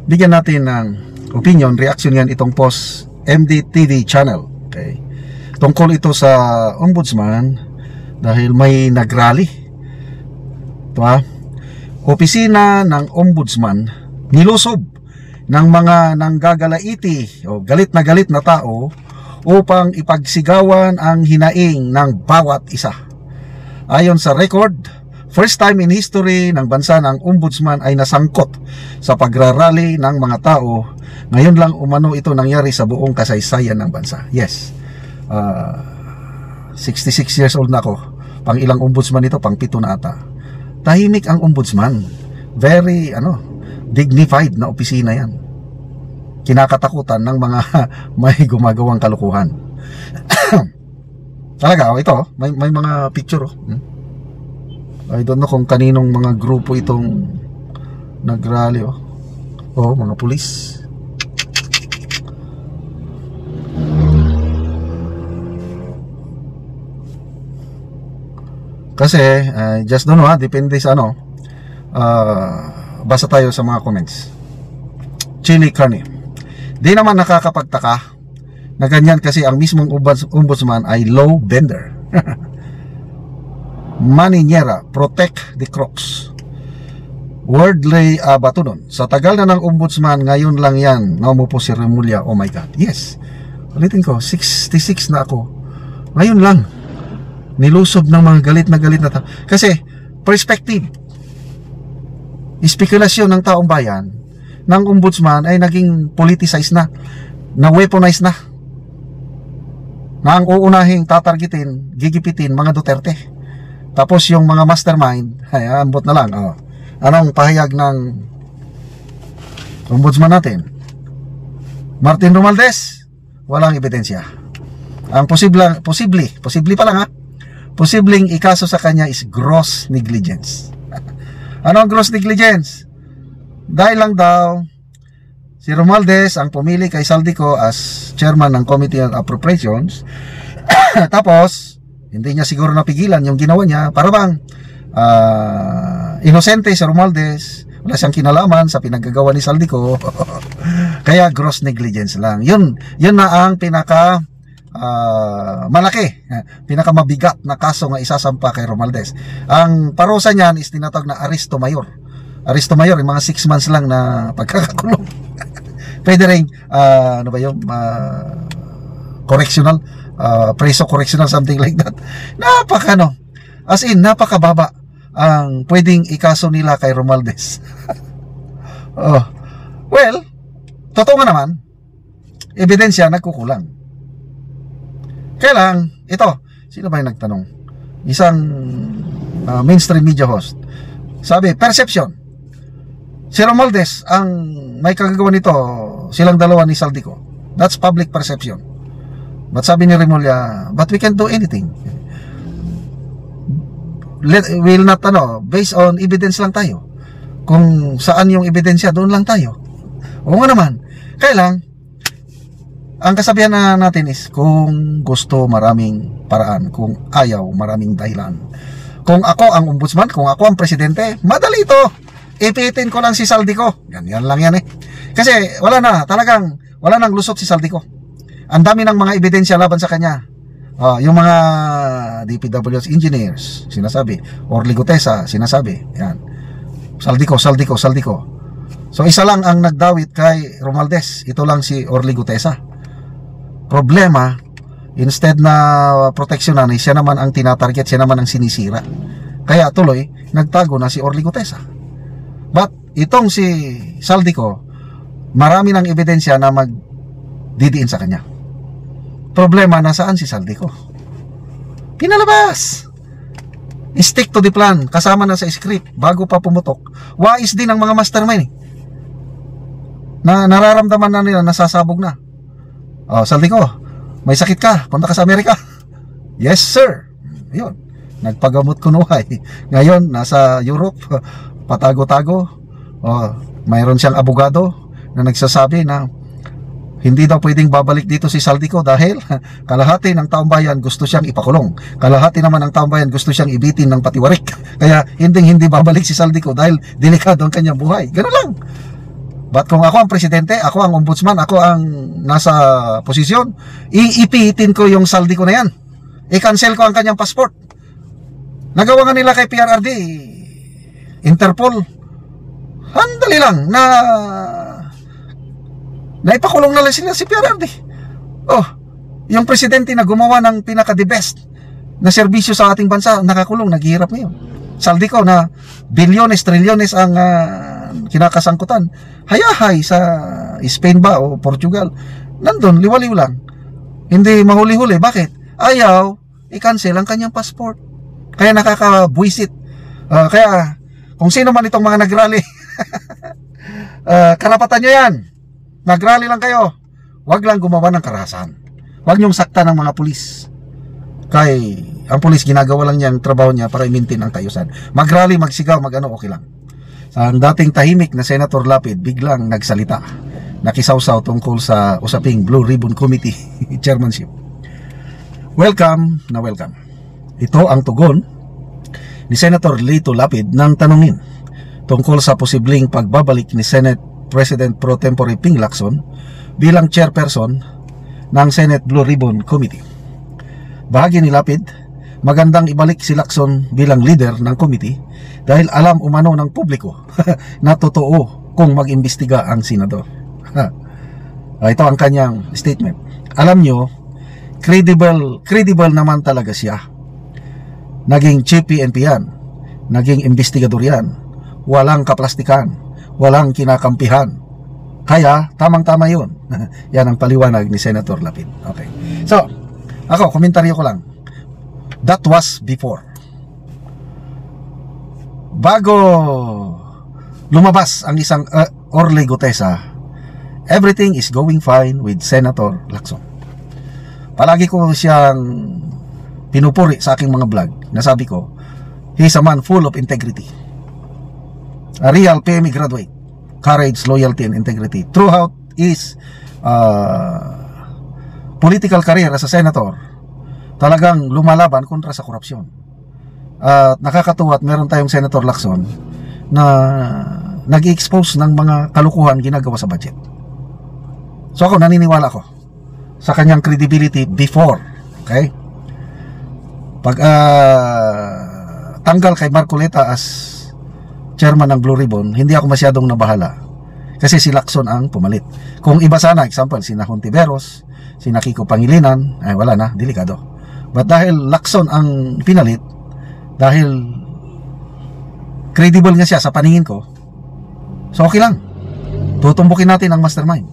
bigyan natin ng opinion, reaction yan itong post MDTV channel. Okay. Tungkol ito sa ombudsman dahil may nagrally. Ito opisina ng ombudsman nilusob ng mga nanggagalaiti o galit na tao upang ipagsigawan ang hinaing ng bawat isa. Ayon sa record, first time in history ng bansa ng ombudsman ay nasangkot sa pagrarally ng mga tao. Ngayon lang umano ito nangyari sa buong kasaysayan ng bansa. Yes, 66 years old na ako. Pang ilang ombudsman ito? Pang 7 na ata. Tahimik ang ombudsman. Very dignified na opisina yan. Kinakatakutan ng mga may gumagawang kalukuhan. Talaga, ito may mga picture. I don't know kung kaninong mga grupo itong nagrally. Mga pulis. Kasi just don't know, depende sa basa tayo sa mga comments. Chili Carne, di naman nakakapagtaka na ganyan kasi ang mismong ombudsman ay low bender. Maninyera, protect the crooks. Wordley Batunon, sa tagal na ng ombudsman, ngayon lang yan naumupo si Remulla. Oh my God, yes. Ulitin ko, 66 na ako. Ngayon lang nilusob ng mga galit na tao. Kasi perspective, spekulasyon ng taong bayan ng ombudsman ay naging politicized na weaponized na ang uunahing tatargetin, gigipitin mga Duterte. Tapos yung mga mastermind ay ambot na lang. Anong pahayag ng ombudsman natin? Martin Romualdez, walang ebidensya. Ang posible pa lang posibleng ikaso sa kanya is gross negligence. Ano ang gross negligence? Dahil lang daw si Romualdez ang pumili kay Saldico as chairman ng Committee on Appropriations. Tapos hindi niya siguro napigilan yung ginawa niya. Para bang inosente si Romualdez, wala siyang kinalaman sa pinaggagawa ni Saldico. Kaya gross negligence lang. Yun na ang malaki, pinakamabigat na kaso nga isasampa kay Romualdez. Ang parusa niyan is tinatawag na Arresto Mayor. Arresto Mayor, yung mga 6 months lang na pagkakakulong. Pwede rin correctional, preso correctional, something like that. Napakababa ang pwedeng ikaso nila kay Romualdez. Well, totoo nga naman, ebidensya nagkukulang. Kaya lang, ito, sino ba yung nagtanong? Isang mainstream media host. Sabi, perception. Si Romualdez, ang may kagagawa nito, silang dalawa ni Saldico. That's public perception. But sabi ni Remulla, but we can't do anything. We'll not, based on evidence lang tayo. Kung saan yung ebidensya, doon lang tayo. Oo nga naman. Kaya lang, ang kasabihan na natin is, kung gusto, maraming paraan. Kung ayaw, maraming dahilan. Kung ako ang ombudsman, kung ako ang presidente, madali ito. Ipitin ko lang si Saldico. Ganyan lang yan Kasi wala nang lusot si Saldico. Ang dami ng mga ebidensya laban sa kanya. Yung mga DPWH engineers, sinasabi. Orly Gutesa, sinasabi. Yan. Saldico. So isa lang ang nagdawit kay Romualdez. Ito lang si Orly Gutesa. Problema, instead na proteksyonan, siya naman ang tinatarget, siya naman ang sinisira. Kaya tuloy, nagtago na si Orly Gutesa. But itong si Saldico, marami ng ebidensya na magdidiin sa kanya. Problema, nasaan si Saldico? Pinalabas! Stick to the plan, kasama na sa script, bago pa pumutok. Wais din ang mga mastermind na nararamdaman na nila, nasasabog na. Saldico, may sakit ka, punta ka sa Amerika. Yes sir. Yun, nagpagamot kunuhay. Ngayon, nasa Europe, patago-tago. Mayroon siyang abogado na nagsasabi na hindi daw pwedeng babalik dito si Saldico dahil kalahati ng taong bayan gusto siyang ipakulong. Kalahati naman ng taong bayan gusto siyang ibitin ng patiwarik. Kaya hindi babalik si Saldico dahil delikado ang kanyang buhay. Ganun lang. But kung ako ang presidente, ako ang ombudsman, ako ang nasa posisyon, iipitin ko yung saldi ko na yan. I-cancel ko ang kanyang passport. Nagawa nga nila kay PRRD, Interpol. Handali lang na ipakulong na lang sila si PRRD. Oh, yung presidente na gumawa ng pinaka-the best na serbisyo sa ating bansa, nakakulong, naghihirap ngayon. Saldi ko na bilyones, trilyones ang kinakasangkutan. Hayahay sa Spain ba o Portugal, nandun, liwaliw lang. Hindi mahuli-huli. Bakit? Ayaw i-cancel ang kanyang passport. Kaya nakakabwisit. Kaya kung sino man itong mga nagrally, karapatan nyo yan. Nagrally lang kayo. Huwag lang gumawa ng karahasan. Huwag nyong sakta ng mga pulis. Kay ang pulis, ginagawa lang niya ang trabaho niya para i-maintain ang kayusan. Mag-rally, magsigaw, mag-ano, okay lang. Ang dating tahimik na Senator Lapid biglang nagsalita, nakisawsaw tungkol sa usaping Blue Ribbon Committee chairmanship. Welcome na welcome. Ito ang tugon ni Senator Lito Lapid nang tanungin tungkol sa posibleng pagbabalik ni Senate President Pro Tempore Ping Lacson bilang chairperson ng Senate Blue Ribbon Committee. Bahagi ni Lapid, magandang ibalik si Lacson bilang leader ng committee dahil alam umano ng publiko na totoo kung mag-imbestiga ang senador. Ito ang kanyang statement. Alam nyo, credible naman talaga siya. Naging chief PNP yan, naging investigador yan, walang kaplastikan, walang kinakampihan. Kaya, tamang-tama yun. Yan ang paliwanag ni Senator Lapid. Okay. So, ako, komentaryo ko lang. That was before. Bago lumabas ang isang Orly Gutesa, everything is going fine with Senator Lacson. Palagi ko siyang pinupuri sa aking mga vlog. Nasabi ko, he's a man full of integrity. A real PME graduate. Courage, loyalty, and integrity. Throughout his political career as a senator, talagang lumalaban kontra sa korupsyon. At nakakatuwa at meron tayong Senator Lacson na nag-expose ng mga kalukuhan ginagawa sa budget. So ako, naniniwala ko sa kanyang credibility before. Okay? Pag tanggal kay Marcoleta as chairman ng Blue Ribbon, hindi ako masyadong nabahala. Kasi si Lacson ang pumalit. Kung iba sana, example, si Hontiveros, si Kiko Pangilinan, ay wala na, delikado. But dahil Lacson ang pinalit, dahil credible nga siya sa paningin ko, so okay lang. Tutumbukin natin ang mastermind.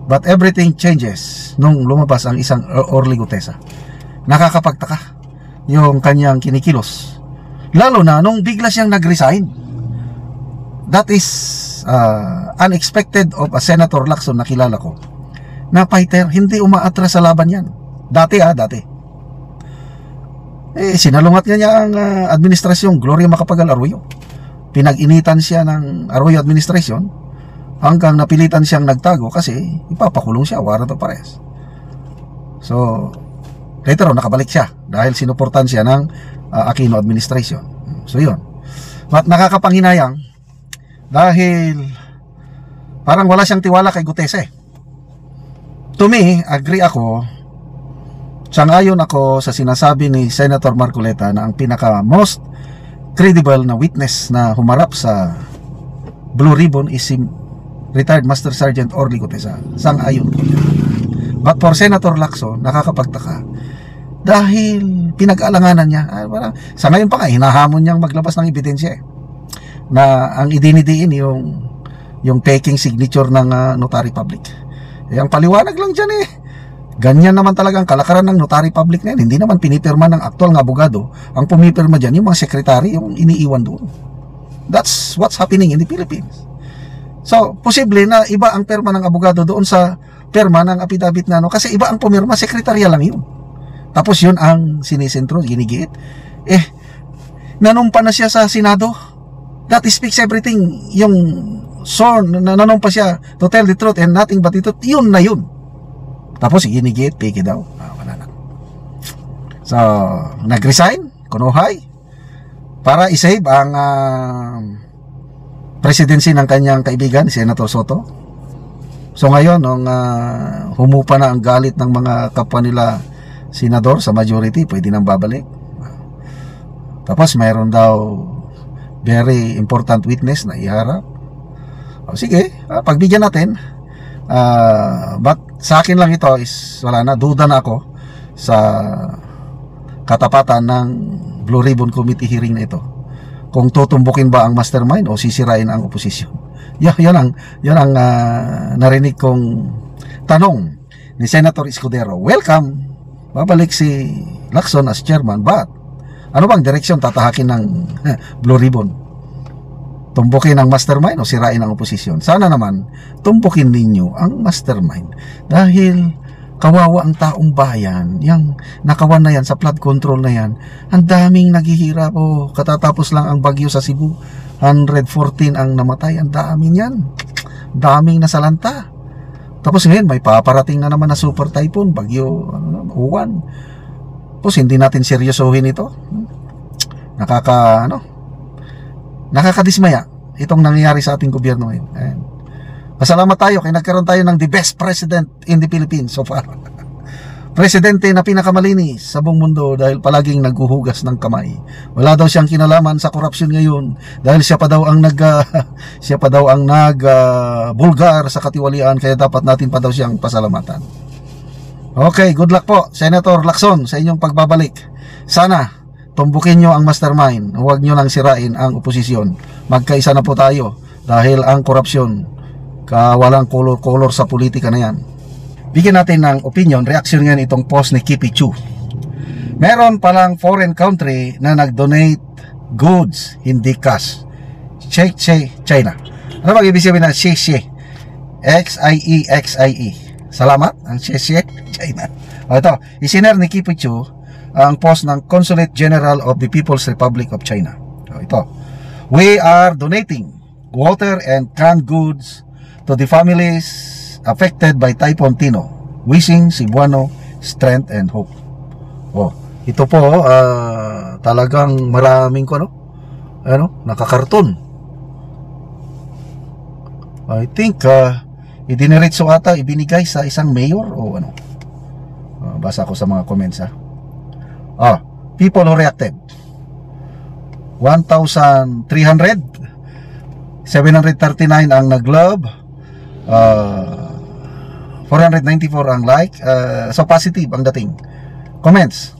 But everything changes nung lumabas ang isang Orly Gutesa. Nakakapagtaka yung kanyang kinikilos. Lalo na nung bigla siyang nag-resign. That is unexpected of a Senator Lacson na kilala ko. Na fighter, hindi umaatras sa laban yan. Dati. Sinalungat niya ang administrasyong Gloria Macapagal Arroyo. Pinag-initan siya ng Arroyo administration hanggang napilitan siyang nagtago kasi ipapakulong siya, warrant of arrest. So, later on, nakabalik siya dahil sinuportan siya ng Aquino administration. So, yun. But nakakapanghinayang dahil parang wala siyang tiwala kay Gutesa. To me, agree ako, sang-ayon ako sa sinasabi ni Senator Marcoleta na ang pinaka most credible na witness na humarap sa Blue Ribbon is si retired Master Sergeant Orly Gutesa. Sang-ayon ko yan. But for Senator Lacson, nakakapagtaka dahil pinag-alanganan niya. Sa ngayon pa nga, hinahamon niyang maglabas ng ebidensya na ang idinidiin yung taking signature ng notary public. Ang paliwanag lang dyan ganyan naman talaga ang kalakaran ng notary public na yan. Hindi naman pinipirma ng aktual ng abogado. Ang pumipirma dyan, yung mga sekretary, yung iniiwan doon. That's what's happening in the Philippines. So, posible na iba ang pirma ng abogado doon sa pirma ng affidavit na kasi iba ang pumirma, sekretarya lang yun. Tapos yun ang sinisentro, ginigiit. Nanumpa na siya sa Senado. That speaks everything. Yung sworn, nanumpa siya to tell the truth and nothing but the truth, yun na yun. Tapos ginigit, peke daw. Wala na. So, nag-resign, kunuhay, para isave ang presidency ng kanyang kaibigan, Senator Soto. So ngayon, nung humupa na ang galit ng mga kapwa nila senador sa majority, pwede nang babalik. Tapos mayroon daw very important witness na iharap. O sige, pagbigyan natin. But sa akin lang ito is wala na, duda na ako sa katapatan ng Blue Ribbon Committee hearing na ito. Kung tutumbukin ba ang mastermind o sisirain ang oposisyon. Yan ang narinig kong tanong ni Senator Escudero. Welcome. Babalik si Lacson as chairman, but ano bang direksyon tatahakin ng Blue Ribbon? Tumbukin ang mastermind o sirain ang oposisyon? Sana naman tumbukin ninyo ang mastermind, dahil kawawa ang taong bayan. Yang nakawan na yan sa flood control na yan, ang daming naghihirap. Katatapos lang ang bagyo sa Cebu, 114 ang namatay. Ang daming yan, daming nasalanta. Tapos ngayon may paparating na naman na super typhoon, bagyo Uwan. Tapos hindi natin seryosohin ito. Nakakadismaya itong nangyayari sa ating gobyerno ngayon. Pasalamat tayo kaya nagkaroon tayo ng the best president in the Philippines so far. Presidente na pinakamalinis sa buong mundo dahil palaging naghuhugas ng kamay. Wala daw siyang kinalaman sa korupsyon ngayon dahil siya pa daw ang bulgar sa katiwalian, kaya dapat natin pa daw siyang pasalamatan. Okay, good luck po Senator Lacson sa inyong pagbabalik. Sana tumbukin nyo ang mastermind, huwag nyo lang sirain ang oposisyon. Magkaisa na po tayo dahil ang korupsyon, walang color sa politika na yan. Bigyan natin ng opinion, reaction ngayon itong post ni Kipi Chu. Meron palang foreign country na nag-donate goods, hindi cash. China. Ano bang ibig sabihin na Xie? Xie. Salamat ang Xie China. Ito, isiner ni Kipi Chu ang post ng Consulate General of the People's Republic of China. Ito, we are donating water and canned goods to the families affected by Typhoon Tino, wishing Cebuano strength and hope. Ito po talagang maraming nakakarton. I think idiniretso ata ibinigay sa isang mayor o ano. Basa ko sa mga comments people who reacted. 1,300, 739 ang nag-love, 494 ang like. So positive ang dating. Comments.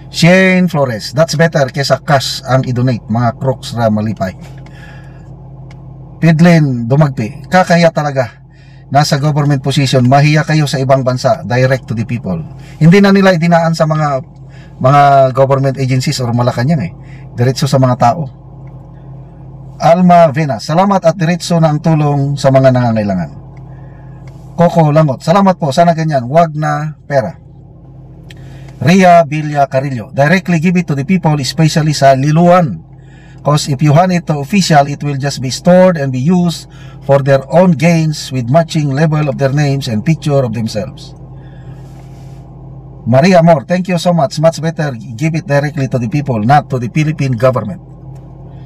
Shane Flores, that's better kesa cash ang i-donate, mga crooks ra malipay. Pidlin Dumagpi, kakaya talaga. Nasa government position, mahiya kayo sa ibang bansa, direct to the people. Hindi na nila idinaan sa mga government agencies or Malacanang diretso sa mga tao. Alma Vena, salamat at diretso na ang tulong sa mga nangangailangan. Coco Langot, salamat po, sana ganyan, wag na pera. Ria Villa Carillo, directly give it to the people, especially sa Liluan. Because if you hand it to official, it will just be stored and be used for their own gains with matching label of their names and picture of themselves. Maria Amor, thank you so much. Much better give it directly to the people, not to the Philippine government.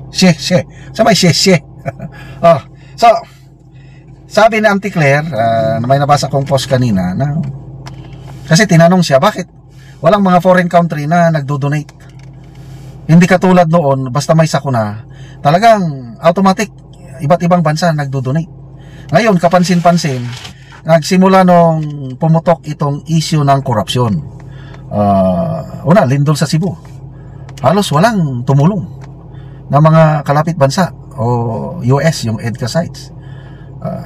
Sabay she. So, sabi ni Auntie Claire, may nabasa kong post kanina na, kasi tinanong siya, bakit walang mga foreign country na nagdo-donate? Hindi katulad noon, basta may sakuna, talagang automatic, iba't ibang bansa nagdo-donate. Ngayon, kapansin-pansin, nagsimula nung pumutok itong issue ng korupsyon. Una, lindol sa Cebu. Halos walang tumulong na mga kalapit bansa o US, yung EDCA sites.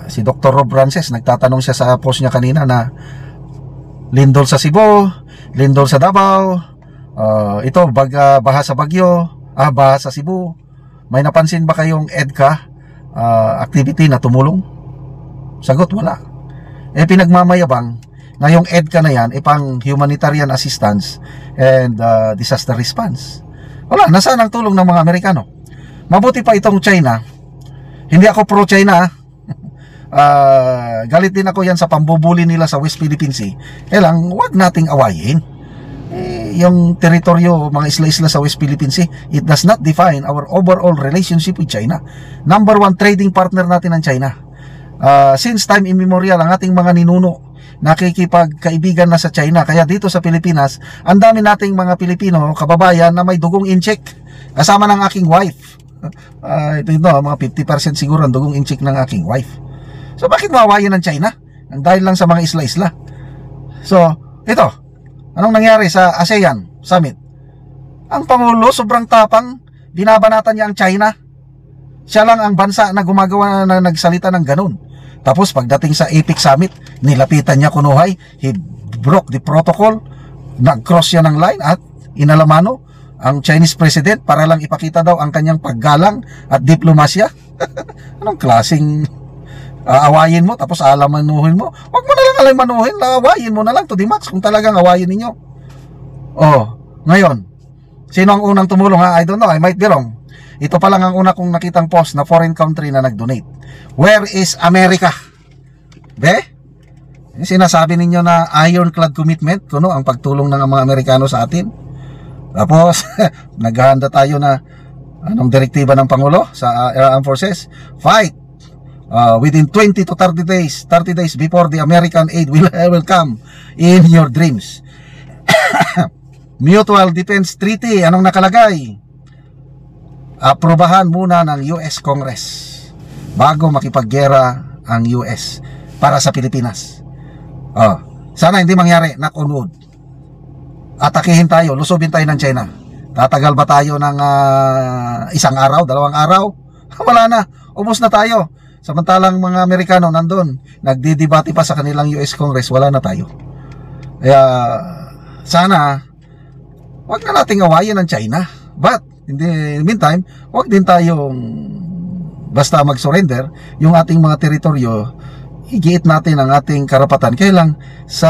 Si Dr. Rob Frances, nagtatanong siya sa post niya kanina na lindol sa Cebu, lindol sa Davao, ito baha sa Bagyo, baha sa Cebu. May napansin ba kayong EDCA activity na tumulong? Sagot, wala. Pinagmamayabang na yung EDCA na yan pang humanitarian assistance and disaster response. Wala, nasaan ang tulong ng mga Amerikano? Mabuti pa itong China. Hindi ako pro-China. Galit din ako yan sa pambubuli nila sa West Philippine Sea. Kaya lang, huwag nating awayin. yung teritoryo, mga isla-isla sa West Philippine Sea, it does not define our overall relationship with China. Number one trading partner natin ang China. Since time immemorial, ang ating mga ninuno nakikipagkaibigan na sa China. Kaya dito sa Pilipinas, ang dami nating mga Pilipino, kababayan na may dugong incheck. Kasama ng aking wife. Ito, mga 50% siguro ang dugong incheck ng aking wife. So bakit mawawayan ng China? Dahil lang sa mga isla-isla. So, ito, anong nangyari sa ASEAN Summit? Ang Pangulo, sobrang tapang, binabanatan niya ang China. Siya lang ang bansa na gumagawa na nagsalita ng ganun. Tapos pagdating sa APEC Summit, nilapitan niya kunuhay, he broke the protocol, nag-cross siya ng line at inalamano ang Chinese President para lang ipakita daw ang kanyang paggalang at diplomasya. Anong klaseng awayin mo tapos alamanuhin mo? Huwag mo na lang alamanuhin, awayin mo na lang to the max kung talagang awayin ninyo. Ngayon, sino ang unang tumulong ha? I don't know, I might be wrong. Ito pa lang ang una kong nakitang post na foreign country na nag-donate. Where is America? Sinasabi ninyo na ironclad commitment, kuno ang pagtulong ng mga Amerikano sa atin. Tapos, naghahanda tayo na anong direktiba ng Pangulo sa Armed Forces? Fight within 20 to 30 days before the American aid will come in your dreams. Mutual Defense Treaty, anong nakalagay? Aprobahan muna ng US Congress bago makipaggera ang US para sa Pilipinas. Sana hindi mangyari, knock on wood. Atakihin tayo, lusubin tayo ng China. Tatagal ba tayo ng isang araw, 2 araw? Wala na, ubos na tayo. Samantalang mga Amerikano nandun, nagdidebate pa sa kanilang US Congress, wala na tayo. Kaya sana wag na nating awayin ng China. But in the meantime, wag din tayong basta mag-surrender yung ating mga teritoryo. Igiit natin ang ating karapatan. Kaya lang sa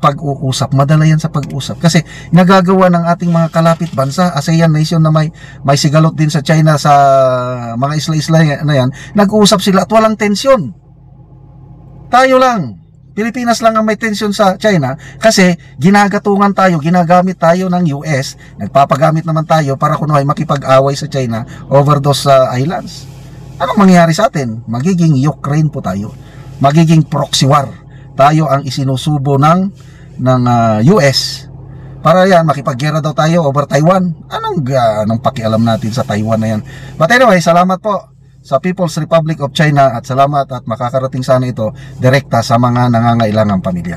pag-uusap, madala yan sa pag-usap. Kasi nagagawa ng ating mga kalapit bansa, ASEAN nation na may sigalot din sa China sa mga isla-isla na yan, nag-uusap sila at walang tensyon. Tayo lang, Pilipinas lang ang may tensyon sa China kasi ginagatungan tayo, ginagamit tayo ng US, nagpapagamit naman tayo para kunuhay makipag-away sa China over those islands. Anong mangyayari sa atin? Magiging Ukraine po tayo. Magiging proxy war. Tayo ang isinusubo ng US para yan makipaggera daw tayo over Taiwan. Anong pakialam natin sa Taiwan na yan? But anyway, salamat po sa People's Republic of China at salamat at makakarating sana ito direkta sa mga nangangailangang pamilya.